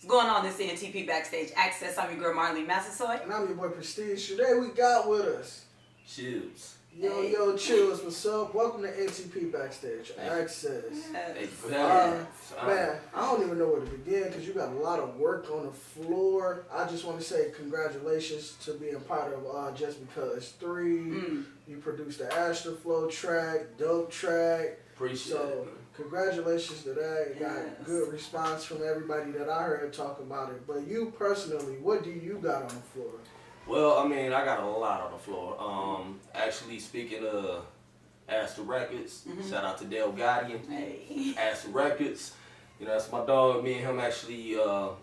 going on? This NTP Backstage Access. I'm your girl Marlene Massasoit. And I'm your boy Prestige. Today we got with us Chillz. Yo, Chillz, what's up? Welcome to NTP Backstage Access. Thank you for having me. Man, I don't even know where to begin because you got a lot of work on the floor. I just want to say congratulations to being part of Just Because 3. You produced the Astroflow track, dope track. Appreciate it. Congratulations to that. You got good response from everybody that I heard talk about it. But you personally, what do you got on the floor? Well, I mean, I got a lot on the floor. Actually, speaking of Astro Records, shout out to Del Gotti. Hey. Astro Records, you know, that's my dog. Me and him actually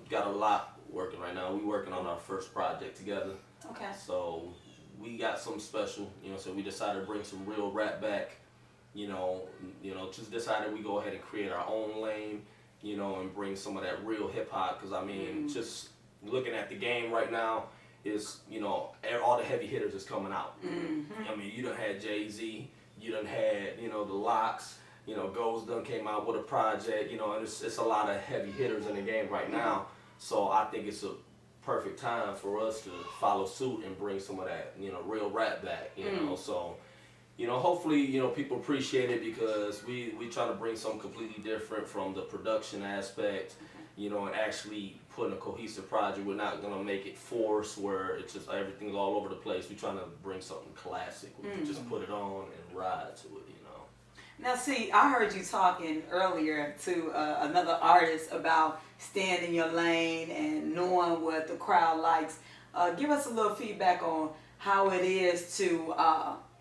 got a lot working right now. We working on our first project together. Okay. So we got something special, you know. So we decided to bring some real rap back. You know, just decided we go ahead and create our own lane, you know, and bring some of that real hip hop. Cause I mean, just looking at the game right now, is, you know, all the heavy hitters is coming out. I mean, you done had Jay-Z, you done had, you know, the Locks, you know, Goals done came out with a project, you know, and it's a lot of heavy hitters in the game right now. So I think it's a perfect time for us to follow suit and bring some of that, you know, real rap back, you know. So, you know, hopefully, you know, people appreciate it because we try to bring something completely different from the production aspect, you know, and actually put in a cohesive project. We're not going to make it forced where it's just everything's all over the place. We're trying to bring something classic. We can just put it on and ride to it, you know. Now, see, I heard you talking earlier to another artist about staying in your lane and knowing what the crowd likes. Give us a little feedback on how it is to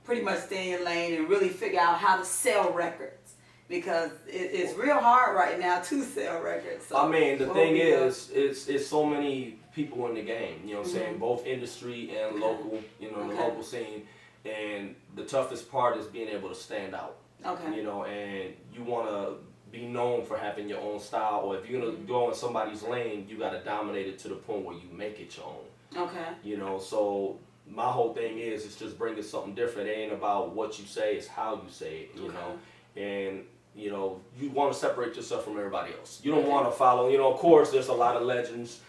pretty much stay in your lane and really figure out how to sell records. Because it's real hard right now to sell records. So I mean, the thing is, it's so many people in the game, you know what I'm saying, both industry and local, you know, the local scene. And the toughest part is being able to stand out. Okay. You know, and you want to be known for having your own style, or if you're going to go in somebody's lane, you got to dominate it to the point where you make it your own. Okay. You know, so my whole thing is, it's just bringing something different. It ain't about what you say, it's how you say it, you know. And you know, you want to separate yourself from everybody else. You don't want to follow, you know, of course, there's a lot of legends,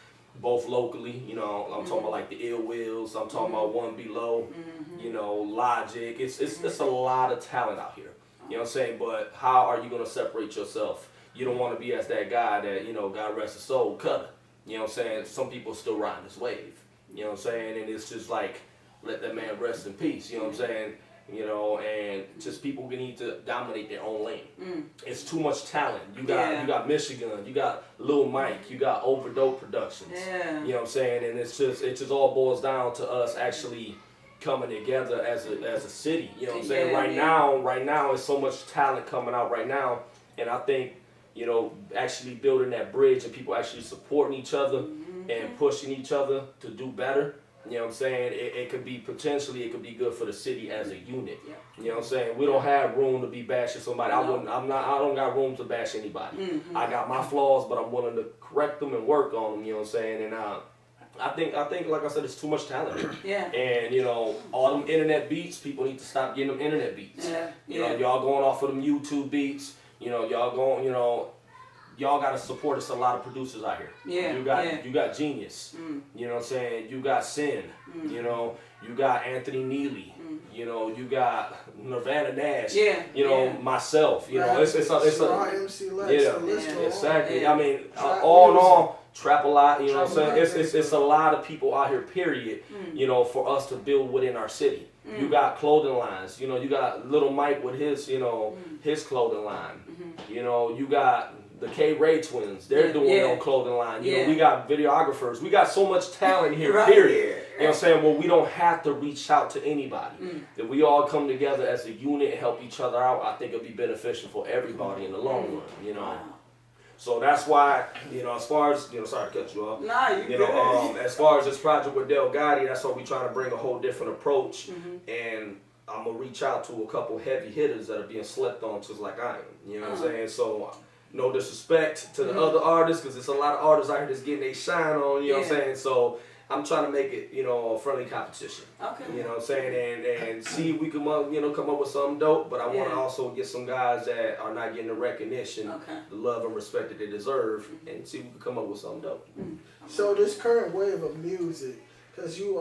both locally, you know, I'm talking about like the Ill Wills, I'm talking about One Below, you know, Logic. It's a lot of talent out here, you know what I'm saying? But how are you going to separate yourself? You don't want to be as that guy that, you know, God rest his soul, Cutter. You know what I'm saying? Some people still riding this wave, you know what I'm saying? And it's just like, let that man rest in peace, you know what I'm saying? You know, and just people need to dominate their own lane. It's too much talent. You got Michigan, you got Lil Mike, you got Overdope Productions. You know what I'm saying? And it just all boils down to us actually coming together as a city. You know what I'm saying? Right now, it's so much talent coming out right now, and I think, you know, actually building that bridge and people actually supporting each other and pushing each other to do better. You know what I'm saying? It could be potentially, it could be good for the city as a unit. You know what I'm saying? We don't have room to be bashing somebody. I don't got room to bash anybody. I got my flaws, but I'm willing to correct them and work on them. You know what I'm saying? And I think, like I said, it's too much talent here. And you know, all them internet beats, people need to stop getting them internet beats. You know, y'all going off of them YouTube beats. You know, y'all gotta support us. A lot of producers out here. You got Genius. You know what I'm saying? You got Sin. You know, you got Anthony Neely. You know, you got Nirvana Nash. You know, myself. You know, it's exactly. I mean, all in all, trap a lot. You know what I'm saying? It's a lot of people out here. Period. You know, for us to build within our city. You got clothing lines. You know, you got Little Mike with his, you know, his clothing line. You know, you got the K-Ray twins, they're doing their own clothing line. You know, we got videographers. We got so much talent here, period. You know what I'm saying? Well, we don't have to reach out to anybody. If we all come together as a unit and help each other out, I think it'll be beneficial for everybody in the long run, you know. So that's why, you know, as far as, you know, sorry to cut you off. You know, as far as this project with Del Gotti, that's why we trying to bring a whole different approach. And I'm going to reach out to a couple heavy hitters that are being slept on just like I am. You know what I'm saying? So no disrespect to the other artists, because there's a lot of artists out here that's getting their shine on, you know what I'm saying? So I'm trying to make it, you know, a friendly competition. Okay. You know what I'm saying? And see if we can, you know, come up with something dope. But I want to also get some guys that are not getting the recognition, the love and respect that they deserve, and see if we can come up with something dope. So this current wave of music, because you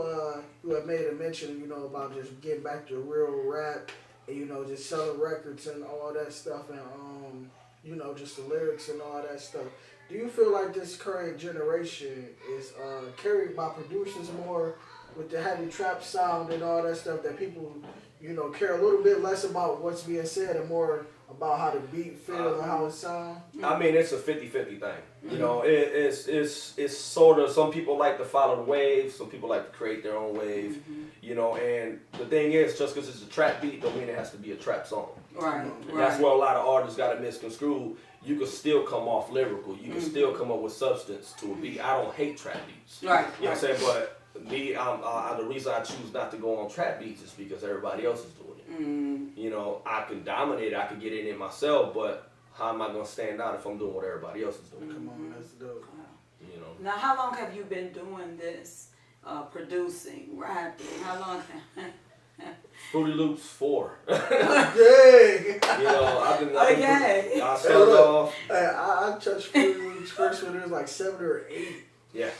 have made a mention, you know, about just getting back to real rap and, you know, just selling records and all that stuff and, you know, just the lyrics and all that stuff. Do you feel like this current generation is carried by producers more with the heavy trap sound and all that stuff, that people, you know, care a little bit less about what's being said and more about how the beat feel and how it sound? I mean, it's a 50-50 thing. You know, it's sort of, some people like to follow the wave, some people like to create their own wave, you know, and the thing is, just because it's a trap beat don't mean it has to be a trap song. Right. And that's where a lot of artists got it misconstrued. You can still come off lyrical. You can still come up with substance to a beat. I don't hate trap beats. Right. You know what I'm saying? But me, the reason I choose not to go on trap beats is because everybody else is doing it. You know, I can dominate it. I can get in it myself, but how am I going to stand out if I'm doing what everybody else is doing? Come on, that's dope. You know. Now, how long have you been doing this, producing, rapping? How long? Fruity Loops 4. Dang! You know, I started off. I touched Fruity Loops first when it was like 7 or 8. Yeah.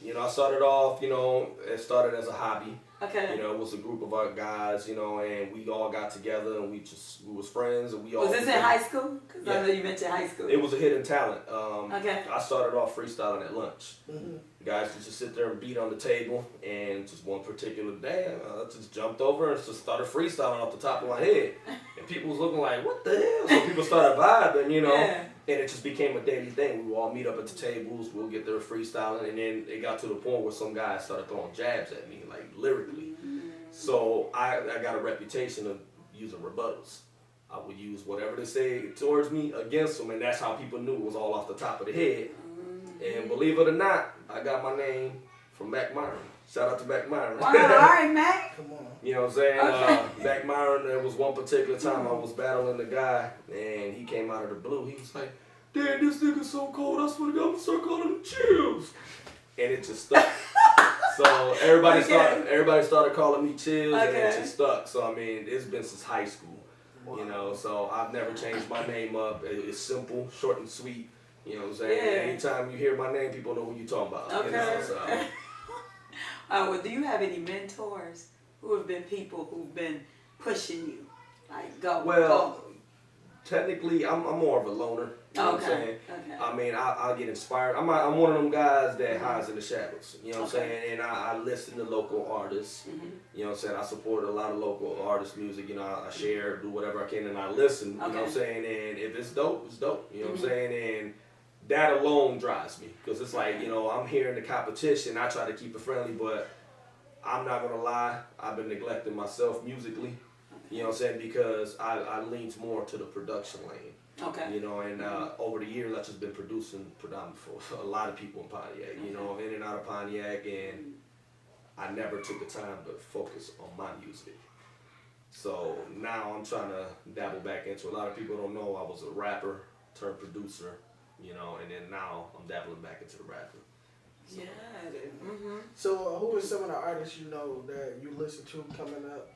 You know, I started off, you know, it started as a hobby. Okay. You know, it was a group of our guys, you know, and we all got together and we was friends and we all. Was this in high school? Because I know you mentioned high school. It was a hidden talent. Okay. I started off freestyling at lunch. Guys used to sit there and beat on the table, and just one particular day, I just jumped over and just started freestyling off the top of my head. And people was looking like, what the hell? So people started vibing, you know, and it just became a daily thing. We would all meet up at the tables, we'll get there freestyling, and then it got to the point where some guys started throwing jabs at me, like lyrically. So I got a reputation of using rebuttals. I would use whatever they say towards me against them, and that's how people knew it was all off the top of the head. And believe it or not, I got my name from Mac Myron. Shout out to Mac Myron. Wow, all right, Mac. Come on. You know what I'm saying? Okay. Mac Myron, there was one particular time I was battling the guy, and he came out of the blue. He was like, damn, this nigga's so cold, I swear to God, I'm gonna start calling him Chillz. And it just stuck. So everybody started calling me Chillz, and it just stuck. So I mean, it's been since high school. You know, so I've never changed my name up. It's simple, short and sweet. You know what I'm saying? Yeah. Anytime you hear my name, people know who you talking about. Okay. You know, so. Well, do you have any mentors who have been people who've been pushing you? Like, go. Technically, I'm more of a loner. You know what I'm saying? Okay. I mean, I get inspired. I'm one of them guys that hides in the shadows. You know what I'm saying? And I listen to local artists. You know what I'm saying? I support a lot of local artists' music. You know, I share, do whatever I can, and I listen. You know what I'm saying? And if it's dope, it's dope. You know what I'm saying? And that alone drives me, because it's like, you know, I'm here in the competition. I try to keep it friendly, but I'm not gonna lie. I've been neglecting myself musically. You know what I'm saying? Because I leans more to the production lane. Okay. You know, and over the years, I've just been producing predominantly for a lot of people in Pontiac, you know, in and out of Pontiac, and I never took the time to focus on my music. So now I'm trying to dabble back into, a lot of people don't know I was a rapper turned producer, you know, and then now I'm dabbling back into the rapping. So. Yeah. So who are some of the artists you know that you listen to coming up?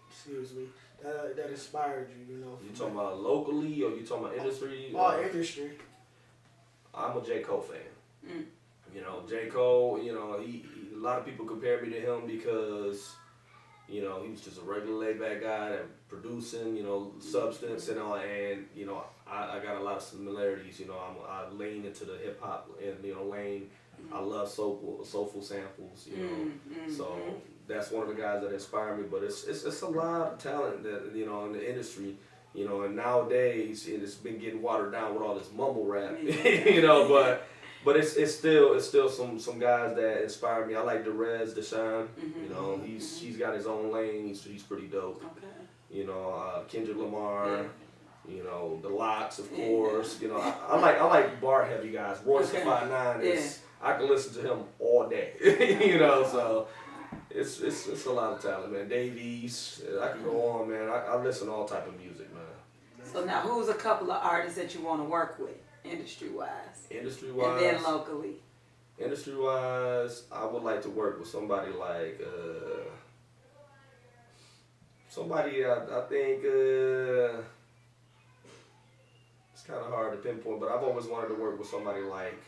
Excuse me. That inspired you, you know. You talking about locally, or you talking about industry? Industry. I'm a J. Cole fan. You know, J. Cole, you know, he a lot of people compare me to him because, you know, he was just a regular laid back guy that producing, you know, substance and all, and, you know, I got a lot of similarities. You know, I lean into the hip hop and, you know, lane. I love soulful samples, you know. So that's one of the guys that inspire me. But it's a lot of talent that, you know, in the industry, you know, and nowadays it's been getting watered down with all this mumble rap, you know. But it's still some guys that inspire me. I like Derez Deshaun. You know, he's got his own lane. He's pretty dope. Okay. You know, Kendrick Lamar. You know, the Locks, of course. You know, I like bar heavy guys. Royce the 5'9" is. I can listen to him all day. You know, so it's a lot of talent, man. Davies, I can go on, man. I listen to all type of music, man. So now, who's a couple of artists that you want to work with, industry-wise? Industry-wise? And then locally. Industry wise, I would like to work with somebody like somebody I think it's kind of hard to pinpoint, but I've always wanted to work with somebody like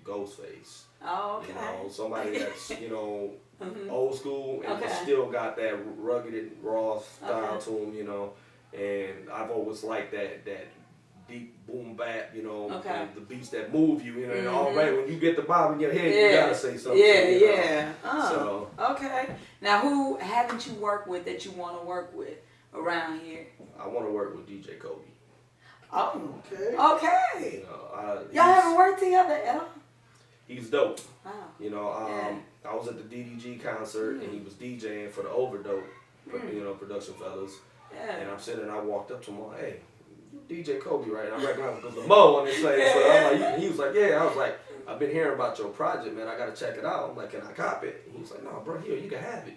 Ghostface. Oh, okay. You know, somebody that's Mhm. old school and Okay. still got that rugged and raw style Okay. to him. And I've always liked that deep boom bap, Okay. and the beats that move you, and Mhm. already when you get the bob in your head, Yeah. you gotta say something. Yeah. Oh, So okay. Now, who haven't you worked with that you want to work with around here? I want to work with DJ Kobe. Oh, Okay. okay. Y'all He's, haven't worked together at all? he's dope. Wow. Yeah. I was at the DDG concert and he was DJing for the Overdope, production fellas. Yeah. And I'm sitting and I walked up to him, like, hey, you DJ Kobe, right? And I recognized him because the Mo on his face. So I'm like, he was like, yeah. I was like, I've been hearing about your project, man. I got to check it out. I'm like, can I cop it? And he was like, no, bro, here, you can have it.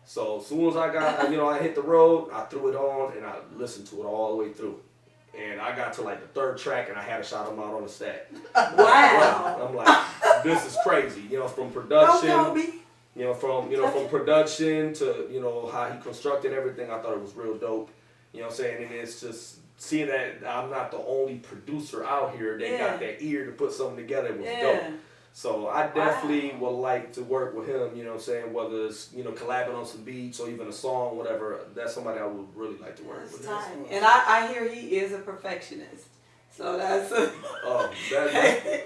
So as soon as I got, I hit the road, I threw it on and I listened to it all the way through. And I got to like the third track and I had to shout him out on the stack. Wow. I'm like, this is crazy. From production. Go Kobe. From production to, how he constructed everything, I thought it was real dope. You know what I'm saying? And it's just seeing that I'm not the only producer out here that got that ear to put something together was dope. So I definitely would like to work with him, you know what I'm saying, whether it's, collabing on some beats or even a song, whatever. That's somebody I would really like to work with. And I hear he is a perfectionist. So that's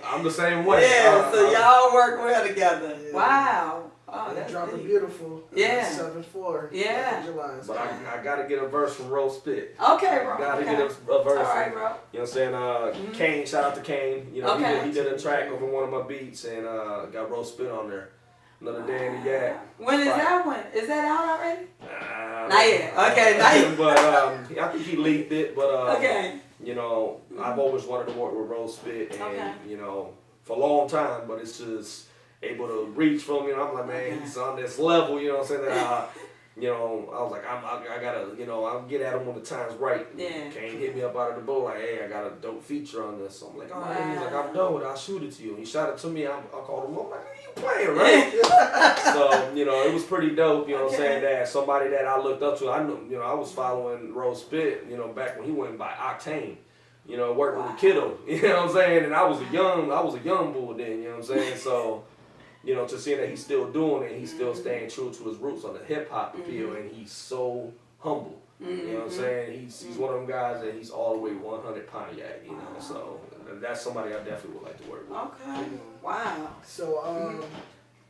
I'm the same way. Yeah, so y'all work well together. Yeah. Wow. Oh, that's dropping deep. beautiful. Yeah. 7-4. Yeah. July. But I gotta get a verse from Rose Spit. Okay, bro. Gotta Okay. get a verse. All right, bro. You know what I'm saying? Kane, shout out to Kane. Okay. He did a track over one of my beats and got Rose Spit on there. Another day in the Yak. When is that one? Is that out already? Not yet. Okay, not yet. But I think he leaked it. But Okay. I've always wanted to work with Rose Spit, and Okay. for a long time. But it's just able to reach from me. I'm like, man, he's on this level. You know what I'm saying? That I was like, I gotta, I'll get at him when the time's right. Yeah. Kane hit me up out of the blue like, hey, I got a dope feature on this. So I'm like, oh, Wow. He's like, I'm done with it. I'll shoot it to you. And he shot it to me. I called him up. I'm like, you playing, right? So, it was pretty dope, what I'm saying, that somebody that I looked up to. I knew, I was following Rose Spit, back when he went by Octane, working with Kiddo, you know what I'm saying? And I was a young bull then, you know what I'm saying? So, to see that he's still doing it, he's still staying true to his roots on the hip hop appeal, and he's so humble. You know what I'm saying? He's one of them guys that he's all the way 100 Pontiac, so that's somebody I definitely would like to work with. Okay. Wow. So,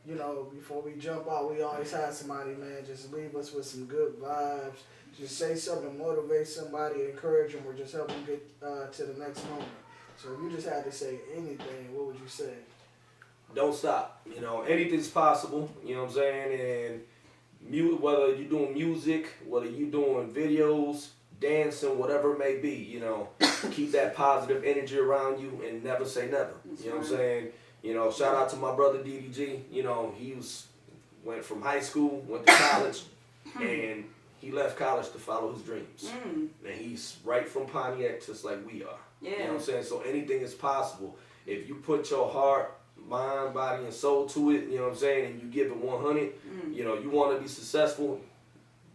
before we jump out, we always have somebody, man, just leave us with some good vibes. Just say something to motivate somebody, encourage them, or just help them get to the next moment. So if you just had to say anything, what would you say? Don't stop. Anything's possible, you know what I'm saying? And whether you're doing music, whether you're doing videos, dancing, whatever it may be, keep that positive energy around you and never say never. You know what I'm saying? Shout out to my brother DDG. He went from high school, went to college, and he left college to follow his dreams. And he's right from Pontiac just like we are. Yeah. You know what I'm saying? So anything is possible. If you put your heart, mind, body, and soul to it, you know what I'm saying, and you give it 100, you want to be successful,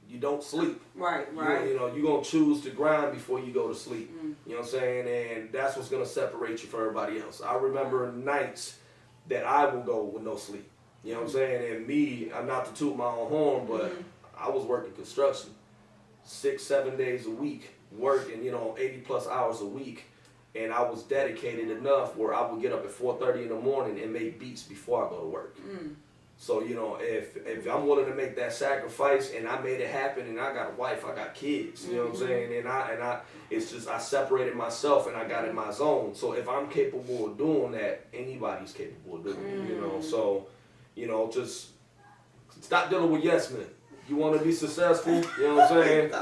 you don't sleep. Right. You're going to choose to grind before you go to sleep. You know what I'm saying? And that's what's going to separate you from everybody else. I remember nights that I will go with no sleep. You know what I'm saying? And me, I'm not to toot my own horn, but I was working construction 6-7 days a week, working, 80 plus hours a week. And I was dedicated enough where I would get up at 4:30 in the morning and make beats before I go to work. So, if I'm willing to make that sacrifice and I made it happen and I got a wife, I got kids, you know what I'm saying? And I it's just, I separated myself and I got in my zone. So if I'm capable of doing that, anybody's capable of doing it, So, just stop dealing with yes men. You want to be successful, you know what I'm saying?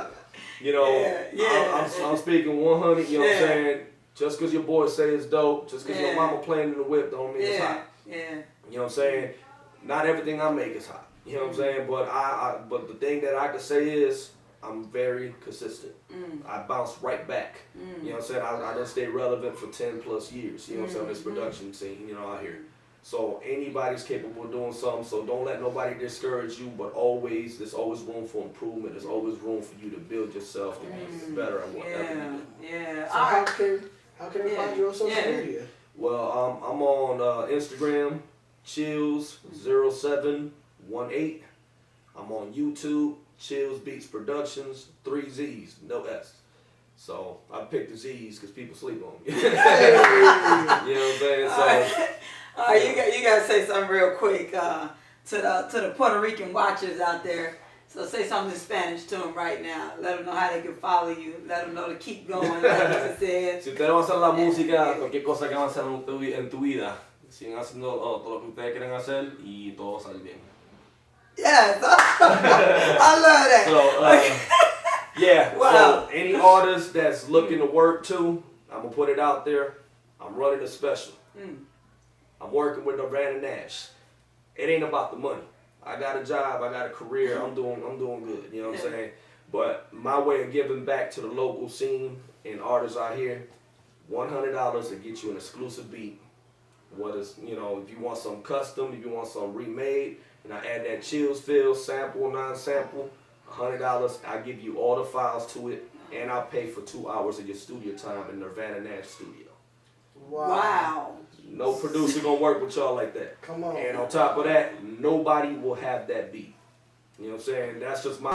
I'm speaking 100, you know what I'm saying? Just because your boy say it's dope, just because your mama playing in the whip don't mean it's hot. Yeah. You know what I'm saying? Not everything I make is hot. You know what I'm saying? But but the thing that I can say is I'm very consistent. I bounce right back. You know what I'm saying? I done stayed relevant for 10 plus years. You know what I'm saying? On this production scene, out here. So anybody's capable of doing something. So don't let nobody discourage you. But always, there's always room for improvement. There's always room for you to build yourself to be better at whatever you do. Yeah. So how can they find you on social media? Well, I'm on Instagram, Chillz0718. I'm on YouTube, Chillz Beats Productions, 3 Z's, no S. So I picked the Z's because people sleep on me. You know what I'm saying? So. All right, you got to say something real quick to the Puerto Rican watchers out there. So say something in Spanish to them right now. Let them know how they can follow you. Let them know to keep going, like you said. Si ustedes van a hacer la música, cualquier cosa que van a hacer en tu vida, sigan haciendo todo lo que ustedes quieren hacer y todo va a salir bien. Yes, I love that. So, yeah, wow. So any artist that's looking to work too, I'm going to put it out there. I'm running a special. I'm working with Nirvana Nash. It ain't about the money. I got a job, I got a career, I'm doing good, you know what I'm saying? But my way of giving back to the local scene and artists out here, $100 to get you an exclusive beat. Whether it's, you know, if you want some custom, if you want some remade, and I add that Chillz feel, sample, non-sample, $100, I give you all the files to it, and I pay for 2 hours of your studio time in Nirvana Nash studio. Wow. No producer gonna work with y'all like that. Come on. And on top of that, nobody will have that beat. You know what I'm saying? That's just my